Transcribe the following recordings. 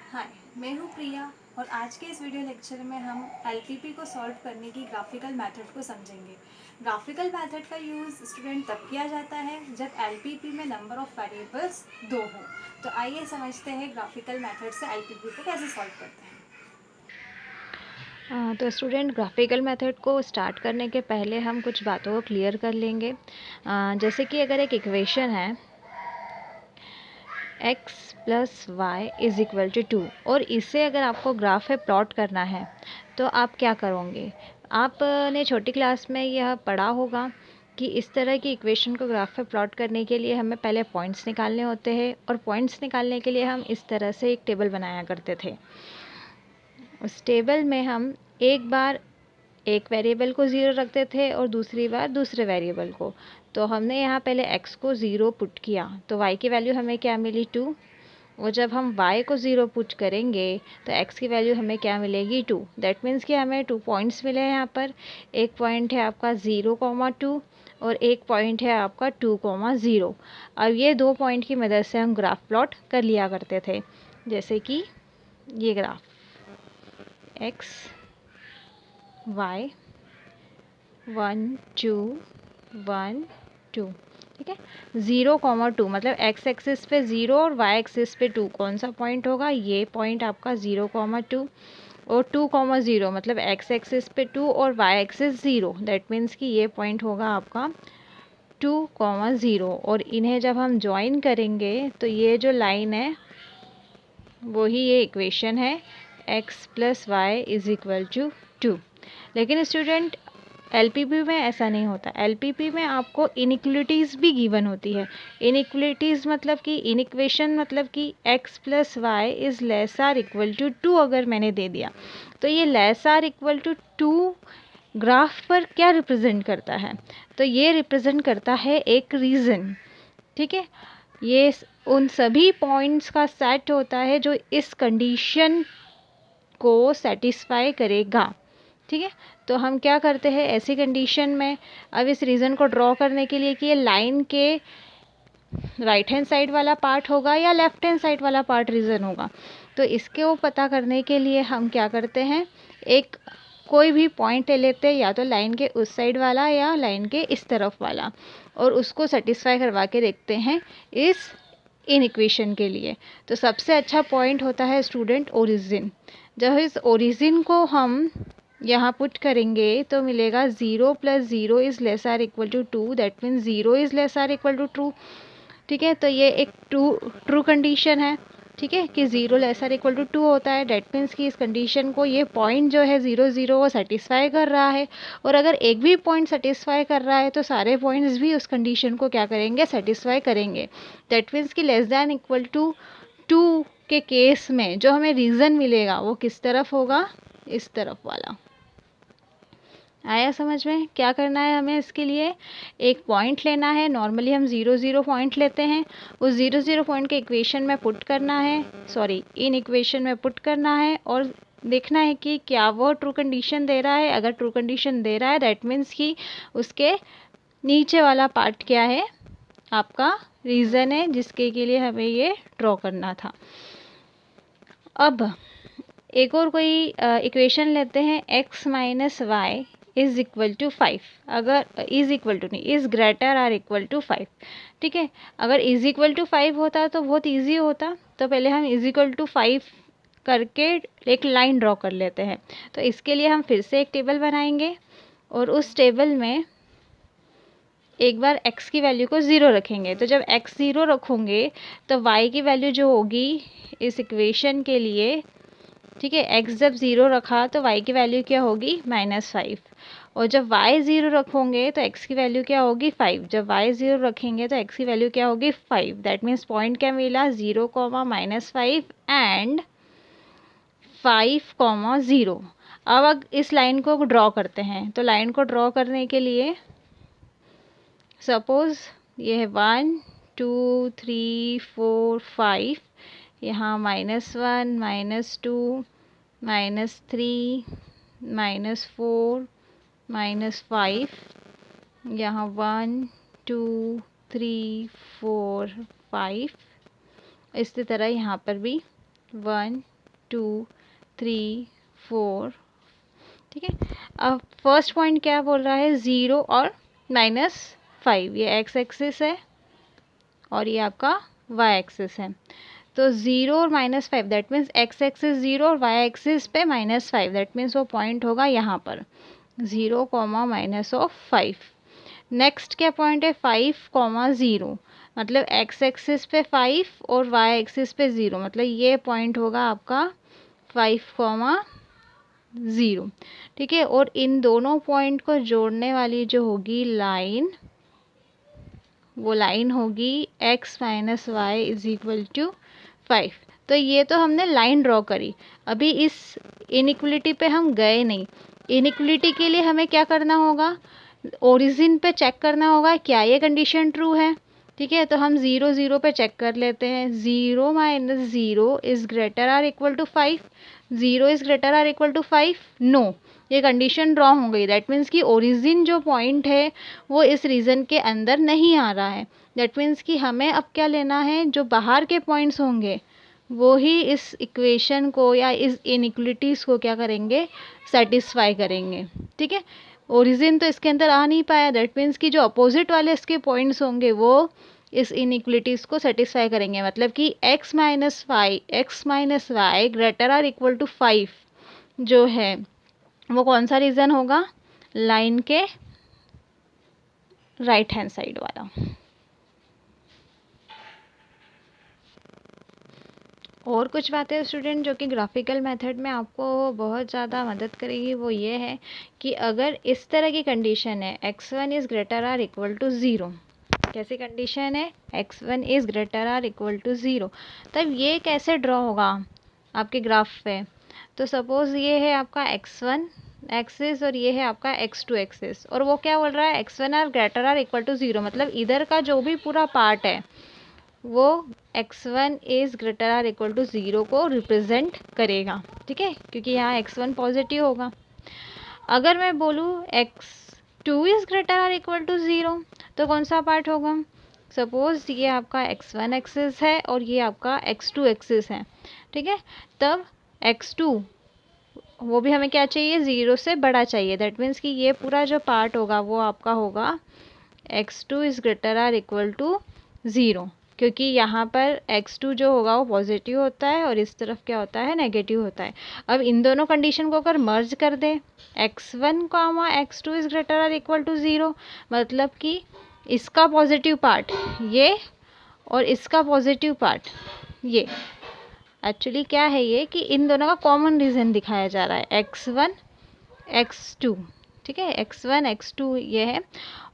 हाय, मैं हूँ प्रिया और आज के इस वीडियो लेक्चर में हम एलपीपी को सॉल्व करने की ग्राफिकल मेथड को समझेंगे। ग्राफिकल मेथड का यूज़ स्टूडेंट तब किया जाता है जब एलपीपी में नंबर ऑफ वेरिएबल्स 2 हो। तो आइए समझते हैं ग्राफिकल मेथड से एलपीपी को कैसे सॉल्व करते हैं। तो स्टूडेंट ग्राफिकल मेथड को स्टार्ट करने के पहले हम कुछ बातों को क्लियर कर लेंगे। जैसे कि अगर एक इक्वेशन है x plus y is equal to 2 और इससे अगर आपको ग्राफ है प्लॉट करना है तो आप क्या करोगे। आपने छोटी क्लास में यह पढ़ा होगा कि इस तरह की इक्वेशन को ग्राफ पे प्लॉट करने के लिए हमें पहले पॉइंट्स निकालने होते हैं और पॉइंट्स निकालने के लिए हम इस तरह से एक टेबल बनाया करते थे। उस टेबल में हम एक बार एक वेरिएबल को ज़ीरो रखते थे और दूसरी बार दूसरे वेरिएबल को। तो हमने यहाँ पहले x को ज़ीरो पुट किया तो y की वैल्यू हमें क्या मिली 2। और जब हम y को ज़ीरो पुट करेंगे तो x की वैल्यू हमें क्या मिलेगी 2। दैट मीन्स कि हमें 2 पॉइंट्स मिले हैं यहाँ पर। एक पॉइंट है आपका 0,2 और एक पॉइंट है आपका 2,0। अब ये दो पॉइंट की मदद से हम ग्राफ प्लॉट कर लिया करते थे। जैसे कि ये ग्राफ x y 1 2 1 2, ठीक है। 0,2 मतलब x एक्सिस पे 0 और y एक्सिस पे 2, कौन सा पॉइंट होगा, ये पॉइंट आपका 0,2 और 2,0 मतलब x एक्सिस पे 2 और y एक्सिस 0। दैट मीन्स कि ये पॉइंट होगा आपका 2,0 और इन्हें जब हम ज्वाइन करेंगे तो ये जो लाइन है वही ये इक्वेशन है x plus y is equal to 2। लेकिन स्टूडेंट एलपीपी में ऐसा नहीं होता। एलपीपी में आपको इनइक्वलिटीज़ भी गिवन होती है। इनइक्वलिटीज़ मतलब कि इनइक्वेशन मतलब कि x plus y is less or equal to 2 अगर मैंने दे दिया तो ये less or equal to 2 graph पर क्या रिप्रेजेंट करता है, तो ये रिप्रेजेंट करता है एक रीज़न, ठीक है। ये उन सभी पॉइंट्स का सेट होता है जो इस कंडीशन को सेटिस्फाई करेगा, ठीक है। तो हम क्या करते हैं ऐसी कंडीशन में, अब इस रीज़न को ड्रॉ करने के लिए कि ये लाइन के राइट हैंड साइड वाला पार्ट होगा या लेफ्ट हैंड साइड वाला पार्ट रीज़न होगा, तो इसके वो पता करने के लिए हम क्या करते हैं, एक कोई भी पॉइंट ले लेते हैं, या तो लाइन के उस साइड वाला या लाइन के इस तरफ वाला, और उसको सेटिस्फाई करवा के देखते हैं इस इन इक्वेशन के लिए। तो सबसे अच्छा पॉइंट होता है स्टूडेंट ओरिजिन। जब इस ओरिजिन को हम यहाँ पुट करेंगे तो मिलेगा 0 plus 0 is less or equal to 2। That means 0 is less or equal to 2, ठीक है। तो ये एक ट्रू कंडीशन है, ठीक है, कि 0 लेस आर इक्वल टू 2 होता है। डेट मीन्स कि इस कंडीशन को ये पॉइंट जो है 0 0 वो सेटिस्फाई कर रहा है, और अगर एक भी पॉइंट सेटिस्फाई कर रहा है तो सारे पॉइंट्स भी उस कंडीशन को क्या करेंगे, सेटिस्फाई करेंगे। डेट मीन्स कि लेस दैन इक्वल टू 2 के केस में जो हमें रीज़न मिलेगा वो किस तरफ होगा, इस तरफ वाला। आया समझ में। क्या करना है हमें, इसके लिए एक पॉइंट लेना है। नॉर्मली हम 0 0 पॉइंट लेते हैं, उस 0 0 पॉइंट के इक्वेशन में पुट करना है, सॉरी इन इक्वेशन में पुट करना है, और देखना है कि क्या वो ट्रू कंडीशन दे रहा है। अगर ट्रू कंडीशन दे रहा है दैट मीन्स कि उसके नीचे वाला पार्ट क्या है, आपका रीज़न है जिसके के लिए हमें ये ड्रॉ करना था। अब एक और कोई इक्वेशन लेते हैं, x minus y is equal to 5। अगर इज़ इक्वल टू नहीं, is greater or equal to 5, ठीक है। अगर इज़ इक्वल टू 5 होता तो बहुत इजी होता। तो पहले हम इज़ इक्वल टू 5 करके एक लाइन ड्रॉ कर लेते हैं। तो इसके लिए हम फिर से एक टेबल बनाएंगे और उस टेबल में एक बार x की वैल्यू को 0 रखेंगे। तो जब x 0 रखोगे तो y की वैल्यू जो होगी इस इक्वेशन के लिए, ठीक है, x जब 0 रखा तो y की वैल्यू क्या होगी, -5। और जब y 0 रखोगे तो x की वैल्यू क्या होगी, 5। जब y 0 रखेंगे तो x की वैल्यू क्या होगी, 5। दैट मीन्स पॉइंट क्या मिला, 0, -5 एंड 5, 0। अब इस लाइन को ड्रॉ करते हैं। तो लाइन को ड्रॉ करने के लिए सपोज़ ये है 1 2 3 4 5, यहाँ -1 -2 -3 -4 -5, यहाँ 1 2 3 4 5, इसी तरह यहाँ पर भी 1 2 3 4, ठीक है। अब फर्स्ट पॉइंट क्या बोल रहा है, 0 और -5, ये एक्स एक्सिस है और ये आपका वाई एक्सिस है। तो 0 और -5 दैट मीन्स एक्स एक्सिस 0 और वाई एक्सिस पे -5, दैट मीन्स वो पॉइंट होगा यहाँ पर 0, -5। नेक्स्ट क्या पॉइंट है, 5, 0, मतलब एक्स एक्सिस पे 5 और वाई एक्सिस पे 0, मतलब ये पॉइंट होगा आपका 5, 0, ठीक है। और इन दोनों पॉइंट को जोड़ने वाली जो होगी लाइन, वो लाइन होगी x - y = 5। तो ये तो हमने लाइन ड्रॉ करी, अभी इस इनइक्वलिटी पे हम गए नहीं। इनइक्वलिटी के लिए हमें क्या करना होगा, ओरिजिन पे चेक करना होगा क्या ये कंडीशन ट्रू है, ठीक है। तो हम 0 0 पे चेक कर लेते हैं, 0 - 0 is greater or equal to 5, 0 is greater or equal to 5, no, ये कंडीशन रॉन्ग हो गई। दैट मीन्स कि ओरिजिन जो पॉइंट है वो इस रीजन के अंदर नहीं आ रहा है। दैट मीन्स कि हमें अब क्या लेना है, जो बाहर के पॉइंट्स होंगे वो ही इस इक्वेशन को या इस इनइक्वलिटीज़ को क्या करेंगे, सेटिस्फाई करेंगे, ठीक है। ओरिजिन तो इसके अंदर आ नहीं पाया, दैट मीन्स कि जो अपोजिट वाले इसके पॉइंट्स होंगे वो इस इनइक्वलिटीज़ को सेटिस्फाई करेंगे। मतलब कि x - y greater or equal to 5 जो है वो कौन सा रीज़न होगा, लाइन के राइट हैंड साइड वाला। और कुछ बातें स्टूडेंट जो कि ग्राफिकल मेथड में आपको बहुत ज़्यादा मदद करेगी, वो ये है कि अगर इस तरह की कंडीशन है x1 is greater or equal to 0, कैसी कंडीशन है, x1 is greater or equal to 0, तब ये कैसे ड्रॉ होगा आपके ग्राफ पे। तो सपोज़ ये है आपका x1 एक्सिस और ये है आपका x2 एक्सिस, और वो क्या बोल रहा है, x1 are greater or equal to 0, मतलब इधर का जो भी पूरा पार्ट है वो x1 is greater or equal to 0 को रिप्रेजेंट करेगा, ठीक है, क्योंकि यहाँ x1 पॉजिटिव होगा। अगर मैं बोलूँ x2 is greater or equal to 0, तो कौन सा पार्ट होगा, सपोज़ ये आपका x1 एक्सिस है और ये आपका x2 एक्सिस है, ठीक है। तब x2 वो भी हमें क्या चाहिए, 0 से बड़ा चाहिए। दैट मीन्स कि ये पूरा जो पार्ट होगा वो आपका होगा x2 is greater or equal to 0, क्योंकि यहाँ पर x2 जो होगा वो पॉजिटिव होता है और इस तरफ क्या होता है, नेगेटिव होता है। अब इन दोनों कंडीशन को अगर मर्ज कर दें, x1, x2 is greater or equal to 0, मतलब कि इसका पॉजिटिव पार्ट ये और इसका पॉजिटिव पार्ट ये, एक्चुअली क्या है ये कि इन दोनों का कॉमन रीज़न दिखाया जा रहा है, x1 x2, ठीक है, x1 x2 ये है,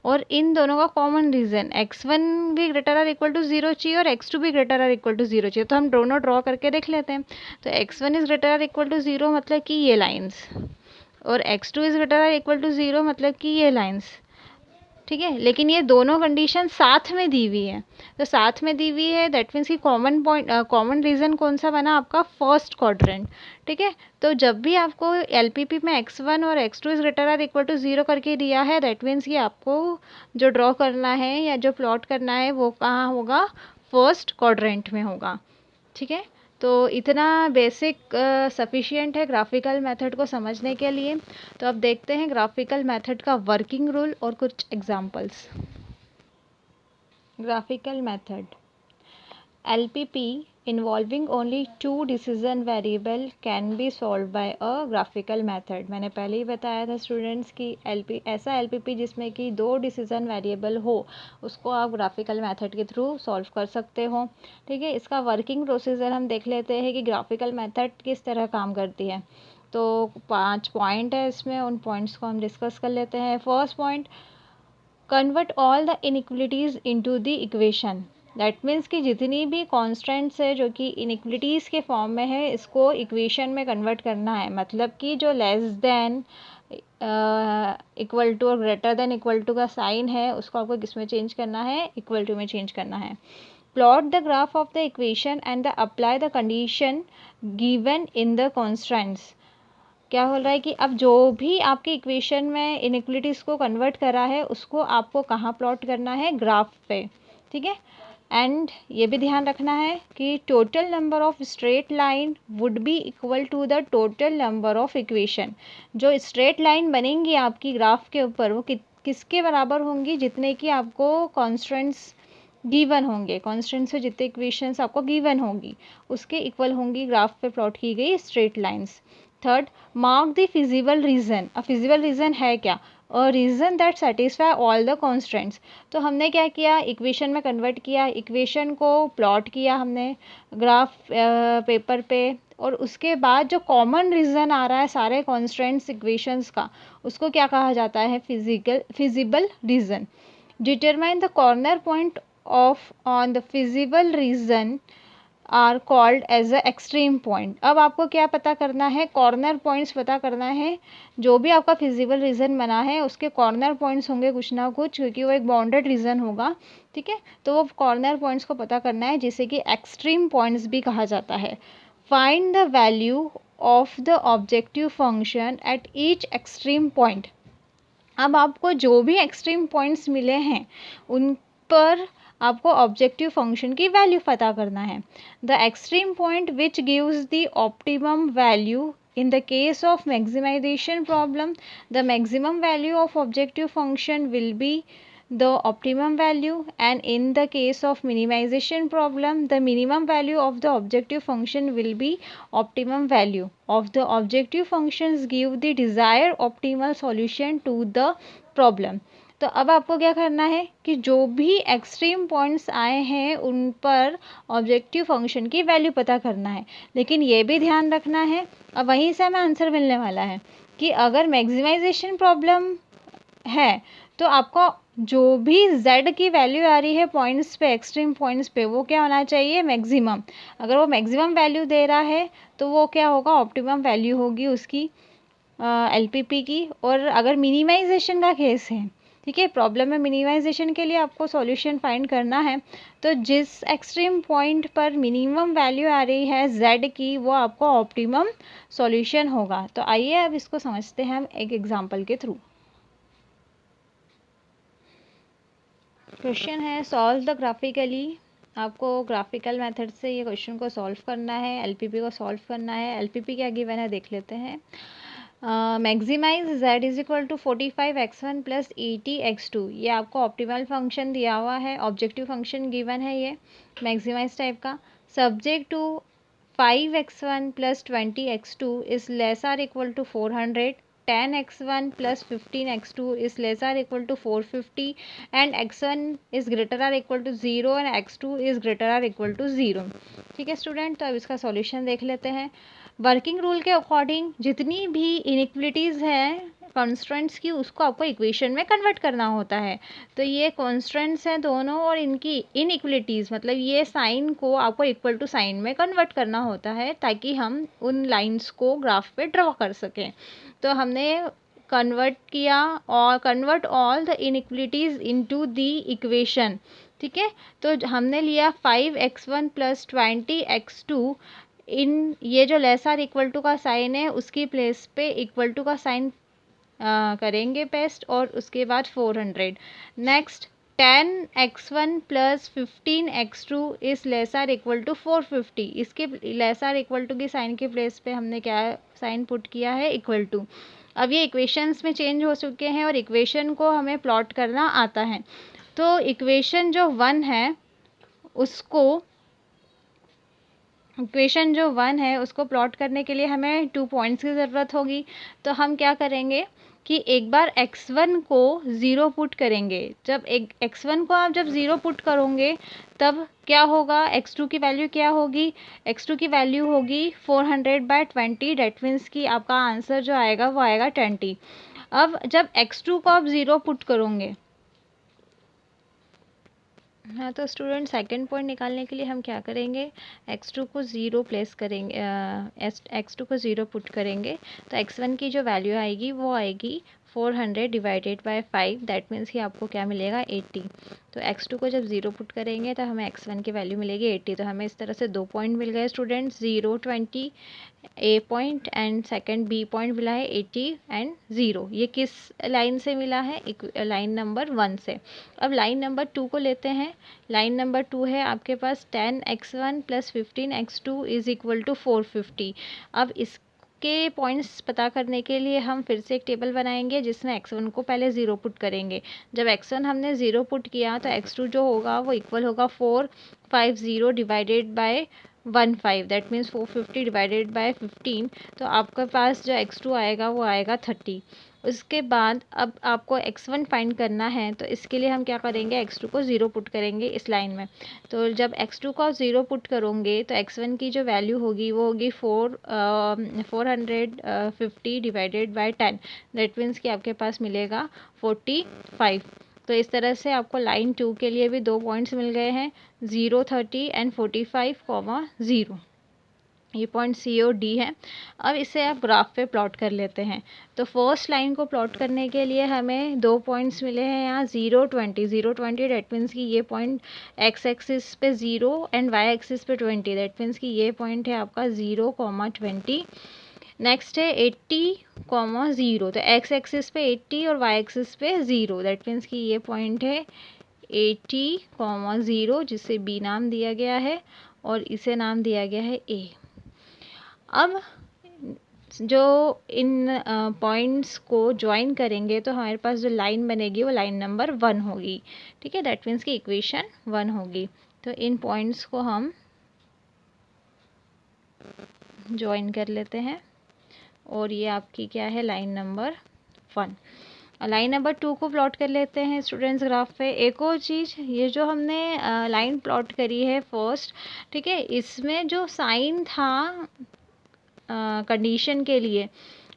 और इन दोनों का कॉमन रीज़न x1 भी ग्रेटर आर इक्वल टू 0 चाहिए और x2 भी ग्रेटर आर इक्वल टू 0 चाहिए। तो हम दोनों ड्रॉ करके देख लेते हैं। तो x1 is greater or equal to 0 मतलब कि ये लाइंस, और x2 is greater or equal to 0 मतलब कि ये लाइंस, ठीक है। लेकिन ये दोनों कंडीशन साथ में दी हुई है, तो साथ में दी हुई है दैट मीन्स की कॉमन पॉइंट, कॉमन रीज़न कौन सा बना, आपका फर्स्ट क्वाड्रेंट, ठीक है। तो जब भी आपको एलपीपी में x1 और x2 is greater or equal to 0 करके दिया है, दैट मीन्स कि आपको जो ड्रॉ करना है या जो प्लॉट करना है वो कहाँ होगा, फर्स्ट क्वाड्रेंट में होगा, ठीक है। तो इतना बेसिक सफिशिएंट है ग्राफिकल मेथड को समझने के लिए। तो अब देखते हैं ग्राफिकल मेथड का वर्किंग रूल और कुछ examples. Graphical method, LPP involving only two decision variable can be solved by a graphical method। मैंने पहले ही बताया था स्टूडेंट्स कि ऐसा LPP जिसमें कि दो डिसीजन वेरिएबल हो उसको आप ग्राफिकल मेथड के थ्रू सॉल्व कर सकते हो, ठीक है। इसका वर्किंग प्रोसीजर हम देख लेते हैं कि ग्राफिकल मेथड किस तरह काम करती है। तो 5 पॉइंट है इसमें, उन पॉइंट्स को हम डिस्कस कर लेते हैं। First point, convert all the inequalities into the equation. That means कि जितनी भी कॉन्स्टेंट्स है जो कि इनइक्वलिटीज़ के फॉर्म में है, इसको इक्वेशन में कन्वर्ट करना है। मतलब कि जो लेस देन इक्वल टू और ग्रेटर देन इक्वल टू का साइन है उसको आपको किस में चेंज करना है, इक्वल टू में चेंज करना है। Plot the graph of the equation and apply the condition given in the constants. क्या बोल रहा है कि अब जो भी आपके इक्वेशन में इनइक्वलिटीज़ को कन्वर्ट करा है उसको आपको कहाँ प्लॉट करना है, ग्राफ पे, ठीक है। एंड ये भी ध्यान रखना है कि total number of straight line would be equal to the total number of equation. जो स्ट्रेट लाइन बनेंगी आपकी ग्राफ के ऊपर वो किसके बराबर होंगी, जितने की आपको कॉन्स्टेंट्स गिवन होंगे, कॉन्स्टेंट से जितने इक्वेशंस आपको गिवन होंगी उसके इक्वल होंगी ग्राफ पे प्लॉट की गई straight lines. Third, mark the feasible region. अब फिजिबल रीजन है क्या? A region that satisfy all the constants. तो हमने क्या किया, इक्वेशन में कन्वर्ट किया, इक्वेशन को प्लॉट किया हमने ग्राफ पेपर पे, और उसके बाद जो कॉमन रीजन आ रहा है सारे कॉन्स्टेंट्स इक्वेशंस का, उसको क्या कहा जाता है, feasible region. Determine the corner point of on the feasible region are called as a extreme point. अब आपको क्या पता करना है, कॉर्नर पॉइंट्स पता करना है। जो भी आपका फिजिबल रीजन बना है उसके कॉर्नर पॉइंट्स होंगे कुछ ना कुछ, क्योंकि वो एक बाउंडेड रीजन होगा, ठीक है। तो वो कॉर्नर पॉइंट्स को पता करना है, जिसे कि एक्सट्रीम पॉइंट्स भी कहा जाता है। Find the value of the objective function at each extreme point. अब आपको जो भी एक्सट्रीम पॉइंट्स मिले हैं उन पर आपको ऑब्जेक्टिव फंक्शन की वैल्यू पता करना है। The extreme point which gives the optimum value in the case of maximization problem, the maximum value of objective function will be the optimum value, and in the case of minimization problem the minimum value of the objective function will be optimum value of the objective functions give the desired optimal solution to the problem। तो अब आपको क्या करना है कि जो भी extreme points आए हैं उन पर ऑब्जेक्टिव फंक्शन की वैल्यू पता करना है। लेकिन ये भी ध्यान रखना है, अब वहीं से हमें आंसर मिलने वाला है कि अगर मैक्सिमाइजेशन प्रॉब्लम है तो आपको जो भी z की वैल्यू आ रही है पॉइंट्स पे, एक्सट्रीम पॉइंट्स पे, वो क्या होना चाहिए, मैक्सिमम। अगर वो मैक्सिमम वैल्यू दे रहा है तो वो क्या होगा, ऑप्टिमम वैल्यू होगी उसकी LPP की। और अगर मिनिमाइजेशन का केस है, ठीक है, प्रॉब्लम में मिनिमाइजेशन के लिए आपको सॉल्यूशन फाइंड करना है, तो जिस एक्सट्रीम पॉइंट पर मिनिमम वैल्यू आ रही है z की वो आपको ऑप्टिमम सॉल्यूशन होगा। तो आइए अब इसको समझते हैं हम एक एग्जांपल के थ्रू। क्वेश्चन है सॉल्व द ग्राफिकली। आपको ग्राफिकल मेथड से ये क्वेश्चन को सॉल्व करना है, LPP को सॉल्व करना है। LPP क्या गिवन है देख लेते हैं। Maximize z is equal to 45x1 plus 80x2। ये आपको ऑप्टिमल फंक्शन दिया हुआ है, ऑब्जेक्टिव फंक्शन गिवन है ये मैक्सिमाइज टाइप का। Subject to 5x1 plus 20x2 is less or equal to 400, 10x1 plus 15x2 is less or equal to 450, and x1 is greater or equal to 0 and x2 is greater or equal to 0। ठीक है student, तो अब इसका solution देख लेते हैं। Working rule के according जितनी भी इनइक्वलिटीज़ हैं कॉन्स्टेंट्स की, उसको आपको इक्वेशन में कन्वर्ट करना होता है। तो ये कॉन्स्टेंट्स हैं दोनों और इनकी इनइक्वलिटीज़, मतलब ये साइन को आपको इक्वल टू साइन में कन्वर्ट करना होता है ताकि हम उन लाइंस को ग्राफ पे ड्रॉ कर सकें। तो हमने कन्वर्ट किया और convert all the inequalities into the equation, ठीक है। तो हमने लिया 5x1 प्लस 20x2, इन ये जो लेस आर इक्वल टू का साइन है उसकी प्लेस पे इक्वल टू का साइन करेंगे पेस्ट, और उसके बाद 400। नेक्स्ट 10x1 प्लस 15x2 इस लेस आर इक्वल टू 450, इसके लेस आर इक्वल टू की साइन के प्लेस पे हमने क्या साइन पुट किया है, इक्वल टू। अब ये इक्वेशंस में चेंज हो चुके हैं और इक्वेशन को हमें प्लॉट करना आता है। तो इक्वेशन जो 1 है उसको प्लॉट करने के लिए हमें 2 पॉइंट्स की ज़रूरत होगी। तो हम क्या करेंगे कि एक बार x1 को 0 पुट करेंगे। जब एक x1 को आप जब 0 पुट करोगे तब क्या होगा, x2 की वैल्यू क्या होगी, x2 की वैल्यू होगी 400/20। डेट मीन्स कि आपका आंसर जो आएगा वो आएगा 20। अब जब x2 को आप 0 पुट करोगे, हाँ, तो स्टूडेंट सेकंड पॉइंट निकालने के लिए हम क्या करेंगे, x2 को 0 प्लेस करेंगे, x2 को 0 पुट करेंगे तो x1 की जो वैल्यू आएगी वो आएगी 400 डिवाइडेड बाय 5, दैट मीन्स कि आपको क्या मिलेगा 80। तो x2 को जब 0 पुट करेंगे तो हमें x1 की वैल्यू मिलेगी 80। तो हमें इस तरह से 2 पॉइंट मिल गए students, 0 20 A point and second B point मिला है 80 एंड 0। ये किस लाइन से मिला है? लाइन नंबर 1 से। अब लाइन नंबर 2 को लेते हैं। लाइन नंबर 2 है आपके पास 10x1 plus 15x2 is equal to 450। अब इसके पॉइंट्स पता करने के लिए हम फिर से एक टेबल बनाएंगे जिसमें x1 को पहले 0 पुट करेंगे। जब x1 हमने 0 पुट किया तो x2 जो होगा वो इक्वल होगा 450 divided by 15, that means 450 divided by 15। तो आपके पास जो x2 आएगा वो आएगा 30। उसके बाद अब आपको x1 फाइंड करना है, तो इसके लिए हम क्या करेंगे, x2 को 0 पुट करेंगे इस लाइन में। तो जब x2 को 0 पुट करोगे तो x1 की जो वैल्यू होगी वो होगी 450 डिवाइडेड बाय 10, दैट मीन्स कि आपके पास मिलेगा 45। तो इस तरह से आपको लाइन 2 के लिए भी 2 पॉइंट्स मिल गए हैं, 0 30 एंड 45 0। ये पॉइंट सी और डी है। अब इसे आप ग्राफ पे प्लॉट कर लेते हैं। तो फर्स्ट लाइन को प्लॉट करने के लिए हमें 2 पॉइंट्स मिले हैं यहाँ, 0 20 दैट मीन्स कि ये पॉइंट x एक्सिस पे 0 एंड y एक्सिस पे 20, दैट मीन्स कि ये पॉइंट है आपका 0 20। नेक्स्ट है 80 0, तो x एक्सिस पे 80 और y एक्सिस पे 0, दैट मीन्स कि ये पॉइंट है 80 0, जिसे b नाम दिया गया है और इसे नाम दिया गया है a। अब जो इन पॉइंट्स को ज्वाइन करेंगे तो हमारे पास जो लाइन बनेगी वो लाइन नंबर 1 होगी। ठीक है, दैट मीन्स कि इक्वेशन 1 होगी। तो इन पॉइंट्स को हम ज्वाइन कर लेते हैं और ये आपकी क्या है, लाइन नंबर 1। लाइन नंबर 2 को प्लॉट कर लेते हैं स्टूडेंट्स ग्राफ पे। एक और चीज़, ये जो हमने लाइन प्लॉट करी है फर्स्ट, ठीक है, इसमें जो साइन था कंडीशन के लिए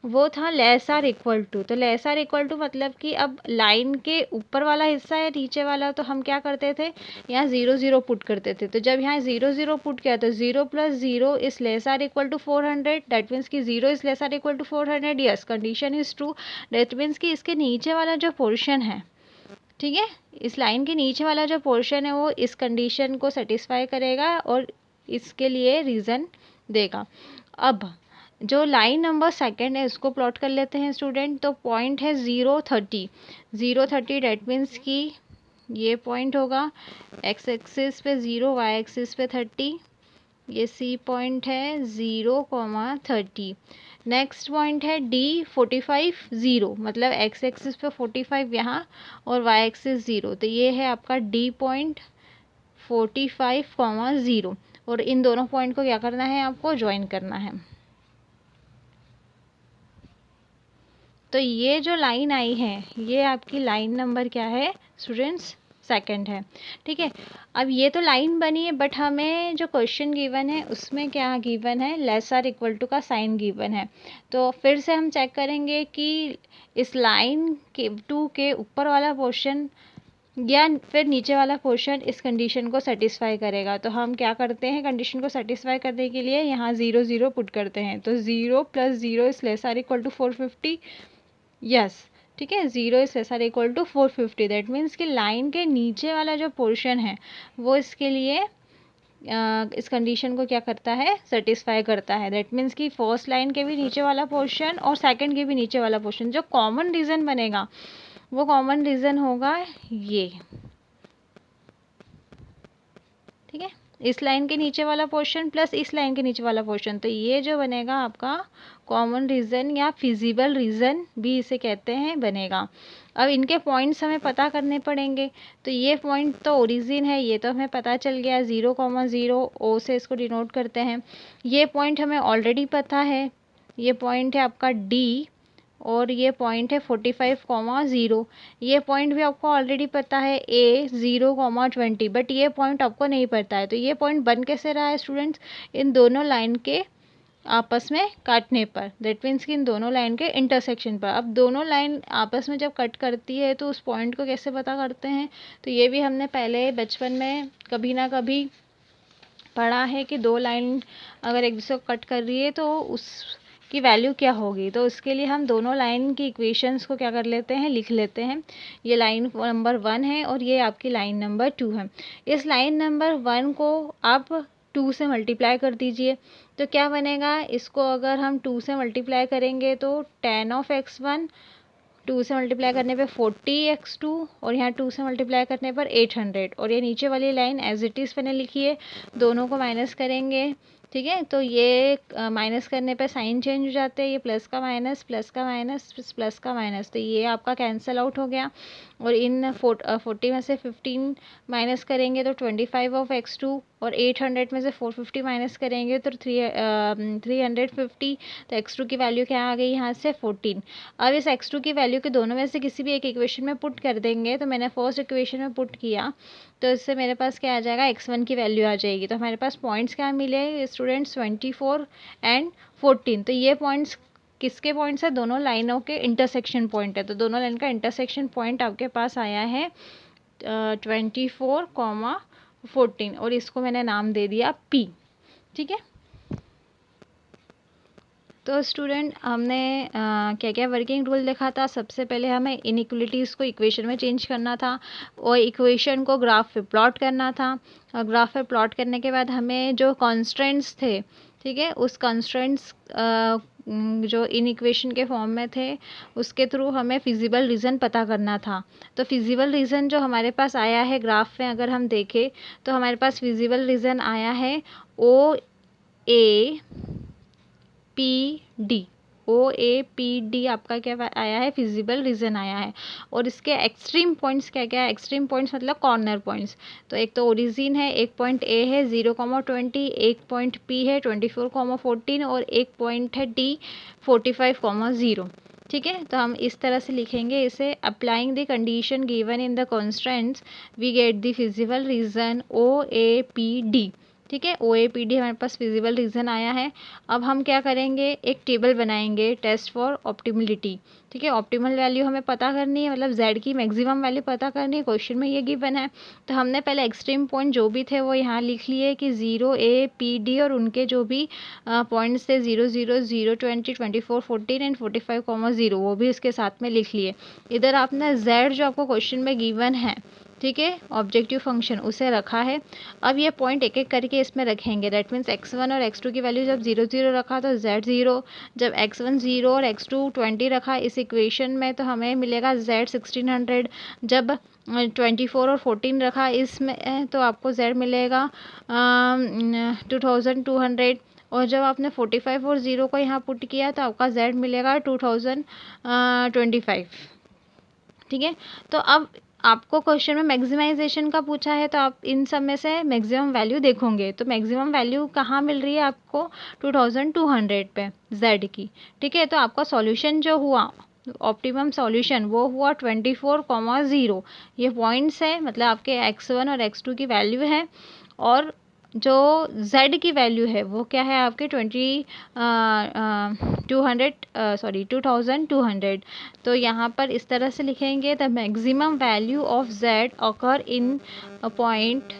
वो था लेस आर इक्वल टू। तो लेस आर इक्वल टू मतलब कि अब लाइन के ऊपर वाला हिस्सा है, नीचे वाला, तो हम क्या करते थे, यहाँ 0 0 पुट करते थे। तो जब यहाँ 0 0 पुट किया तो 0 + 0 is less or equal to 400, that means कि 0 is less or equal to 400। Yes, condition is true. That means कि इसके नीचे वाला जो पोर्शन है, ठीक है, इस लाइन के नीचे वाला जो पोर्शन है वो इस कंडीशन को सेटिस्फाई करेगा और इसके लिए रीज़न देगा। अब जो लाइन नंबर सेकंड है उसको प्लॉट कर लेते हैं स्टूडेंट। तो पॉइंट है 0 30 दैट मीन्स कि ये पॉइंट होगा x एक्सिस पे 0, y एक्सिस पे 30। ये सी पॉइंट है 0 30। नेक्स्ट पॉइंट है D 45 0, मतलब x एक्सिस पे 45 यहाँ और y एक्सिस 0। तो ये है आपका D पॉइंट 45 0 और इन दोनों पॉइंट को क्या करना है, आपको ज्वाइन करना है। तो ये जो लाइन आई है ये आपकी लाइन नंबर क्या है स्टूडेंट्स, सेकंड है। ठीक है, अब ये तो लाइन बनी है बट हमें जो क्वेश्चन गिवन है उसमें क्या गिवन है, लेस आर इक्वल टू का साइन गिवन है। तो फिर से हम चेक करेंगे कि इस लाइन के 2 के ऊपर वाला पोर्शन या फिर नीचे वाला पोर्शन इस कंडीशन को सेटिस्फाई करेगा। तो हम क्या करते हैं, कंडीशन को सेटिस्फाई करने के लिए यहाँ 0 0 पुट करते हैं। तो 0 + 0 is less or equal to 450। Yes, ठीक है, 0 is less or equal to 450, that means कि लाइन के नीचे वाला जो पोर्शन है वो इसके लिए इस कंडीशन को क्या करता है, सेटिस्फाई करता है। दैट मीन्स कि फर्स्ट लाइन के भी नीचे वाला पोर्शन और सेकंड के भी नीचे वाला पोर्शन, जो कॉमन रीजन बनेगा वो कॉमन रीजन होगा ये। ठीक है, इस लाइन के नीचे वाला पोर्शन प्लस इस लाइन के नीचे वाला पोर्शन, तो ये जो बनेगा आपका कॉमन रीजन या फिजिबल रीजन भी इसे कहते हैं, बनेगा। अब इनके पॉइंट्स हमें पता करने पड़ेंगे। तो ये पॉइंट तो ओरिजिन है, ये तो हमें पता चल गया, 0 0 ओ से इसको डिनोट करते हैं। ये पॉइंट हमें ऑलरेडी पता है, ये पॉइंट है आपका डी और ये पॉइंट है 45 0। ये पॉइंट भी आपको ऑलरेडी पता है, A 0 20, बट ये पॉइंट आपको नहीं पता है। तो ये पॉइंट बन कैसे रहा है स्टूडेंट्स, इन दोनों लाइन के आपस में काटने पर, दैट मीन्स कि इन दोनों लाइन के इंटरसेक्शन पर। अब दोनों लाइन आपस में जब कट करती है तो उस पॉइंट को कैसे पता करते हैं, तो ये भी हमने पहले बचपन में कभी ना कभी पढ़ा है कि दो लाइन अगर एक दूसरे को कट कर रही है तो उस की वैल्यू क्या होगी। तो उसके लिए हम दोनों लाइन की इक्वेशंस को क्या कर लेते हैं, लिख लेते हैं। ये लाइन नंबर 1 है और ये आपकी लाइन नंबर 2 है। इस लाइन नंबर 1 को आप 2 से मल्टीप्लाई कर दीजिए। तो क्या बनेगा, इसको अगर हम 2 से मल्टीप्लाई करेंगे तो tan ऑफ x1, 2 से मल्टीप्लाई करने पे 40x2 और यहाँ 2 से मल्टीप्लाई करने पर 800। और ये नीचे वाली लाइन एज इट इज़ मैंने लिखी है, दोनों को माइनस करेंगे। ठीक है, तो ये माइनस करने पे साइन चेंज हो जाते हैं, ये प्लस का माइनस, प्लस का माइनस, प्लस का माइनस, तो ये आपका कैंसिल आउट हो गया। और इन 40 में से 15 माइनस करेंगे तो 25 ऑफ x2 और 800 में से 450 माइनस करेंगे तो 350। तो x2 की वैल्यू क्या आ गई यहाँ से 14। अब इस x2 की वैल्यू के दोनों में से किसी भी एक इक्वेशन में पुट कर देंगे। तो मैंने फर्स्ट इक्वेशन में पुट किया तो इससे मेरे पास क्या आ जाएगा, x1 की वैल्यू आ जाएगी। तो हमारे पास पॉइंट्स क्या मिले स्टूडेंट्स, 24 एंड 14। तो ये पॉइंट्स किसके पॉइंट्स है, दोनों लाइनों के इंटरसेक्शन पॉइंट है। तो दोनों लाइन का इंटरसेक्शन पॉइंट आपके पास आया है 24,14 और इसको मैंने नाम दे दिया P। ठीक है, तो स्टूडेंट हमने क्या क्या वर्किंग रूल देखा था। सबसे पहले हमें इनइक्वलिटीज़ को इक्वेशन में चेंज करना था और इक्वेशन को ग्राफ पे प्लॉट करना था। और ग्राफ पे प्लॉट करने के बाद हमें जो कॉन्स्टेंट्स थे, ठीक है, उस कॉन्स्टेंट्स जो इन इक्वेशन के फॉर्म में थे उसके थ्रू हमें फिजिबल रीज़न पता करना था। तो फिजिबल रीज़न जो हमारे पास आया है ग्राफ में अगर हम देखें तो हमारे पास फिजिबल रीज़न आया है OAPD। OAPD आपका क्या आया है, फिजिबल रीजन आया है। और इसके एक्सट्रीम पॉइंट्स क्या क्या है, एक्सट्रीम पॉइंट्स मतलब कॉर्नर पॉइंट्स। तो एक तो ओरिजिन है, एक पॉइंट A है 0,20, एक पॉइंट P है 24,14 और एक पॉइंट है D 45,0। ठीक है, तो हम इस तरह से लिखेंगे इसे। Applying the condition given in the constants we get the feasible region OAPD। ठीक है, OAPD हमारे पास फिजिबल रीजन आया है। अब हम क्या करेंगे, एक टेबल बनाएंगे, टेस्ट फॉर ऑप्टिमलिटी। ठीक है, ऑप्टिमल वैल्यू हमें पता करनी है, मतलब z की मैक्सिमम वैल्यू पता करनी है, क्वेश्चन में ये गिवन है। तो हमने पहले एक्सट्रीम पॉइंट जो भी थे वो यहाँ लिख लिए कि 0APD और उनके जो भी पॉइंट्स थे 0, 0, 0, 20, 24, 14 एंड 45,0 वो भी इसके साथ में लिख लिए। इधर आपने z जो आपको क्वेश्चन में गिवन है, ठीक है, ऑब्जेक्टिव फंक्शन उसे रखा है। अब ये पॉइंट एक एक करके इसमें रखेंगे। दैट मीन्स x1 और x2 की वैल्यू जब 0, 0 रखा तो z 0, जब x1 0 और x2 20 रखा इस इक्वेशन में तो हमें मिलेगा z 1600। जब 24 और 14 रखा इसमें तो आपको z मिलेगा 2200। और जब आपने 45 और 0 को यहाँ पुट किया तो आपका z मिलेगा 2025। ठीक है, तो अब आपको क्वेश्चन में मैक्सिमाइजेशन का पूछा है तो आप इन सब में से मैक्सिमम वैल्यू देखोगे। तो मैक्सिमम वैल्यू कहाँ मिल रही है आपको, 2200 पे z की। ठीक है, तो आपका सॉल्यूशन जो हुआ, ऑप्टिमम सॉल्यूशन वो हुआ 24,0। ये पॉइंट्स है, मतलब आपके x1 और x2 की वैल्यू है। और जो z की वैल्यू है वो क्या है आपके 2200। तो यहाँ पर इस तरह से लिखेंगे, the maximum value of z occur in point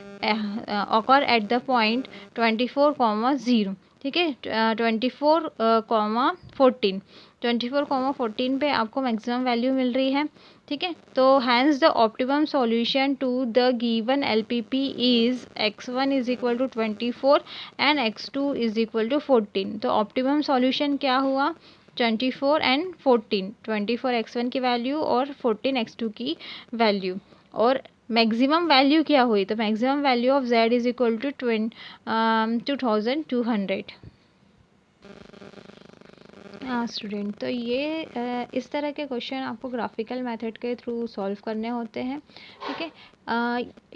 occur at the point 24,0। ठीक है, 24,14 24,14 पे आपको मैक्सिमम वैल्यू मिल रही है। ठीक है, तो hence the optimum solution to the given LPP is x1 is equal to 24 and x2 is equal to 14। तो ऑप्टिमम सॉल्यूशन क्या हुआ, 24 एंड 14, 24 x1 की वैल्यू और 14 x2 की वैल्यू। और मैक्सिमम वैल्यू क्या हुई, तो maximum value of z is equal to 2200। हाँ स्टूडेंट, तो ये इस तरह के क्वेश्चन आपको ग्राफिकल मेथड के थ्रू सॉल्व करने होते हैं। ठीक है,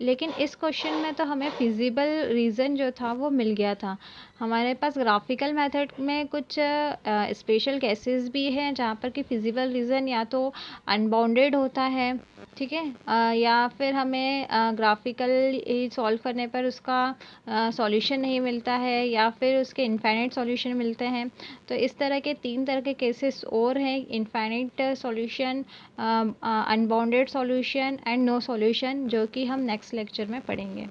लेकिन इस क्वेश्चन में तो हमें फिजिबल रीज़न जो था वो मिल गया था। हमारे पास ग्राफिकल मेथड में कुछ स्पेशल केसेस भी हैं जहाँ पर कि फिजिबल रीज़न या तो अनबाउंडेड होता है, ठीक है, या फिर हमें ग्राफिकल सॉल्व करने पर उसका सॉल्यूशन नहीं मिलता है या फिर उसके इनफाइनाइट सॉल्यूशन मिलते हैं। तो इस तरह के 3 तरह के केसेस और हैं, infinite solution, unbounded solution and no solution, जो कि हम नेक्स्ट लेक्चर में पढ़ेंगे।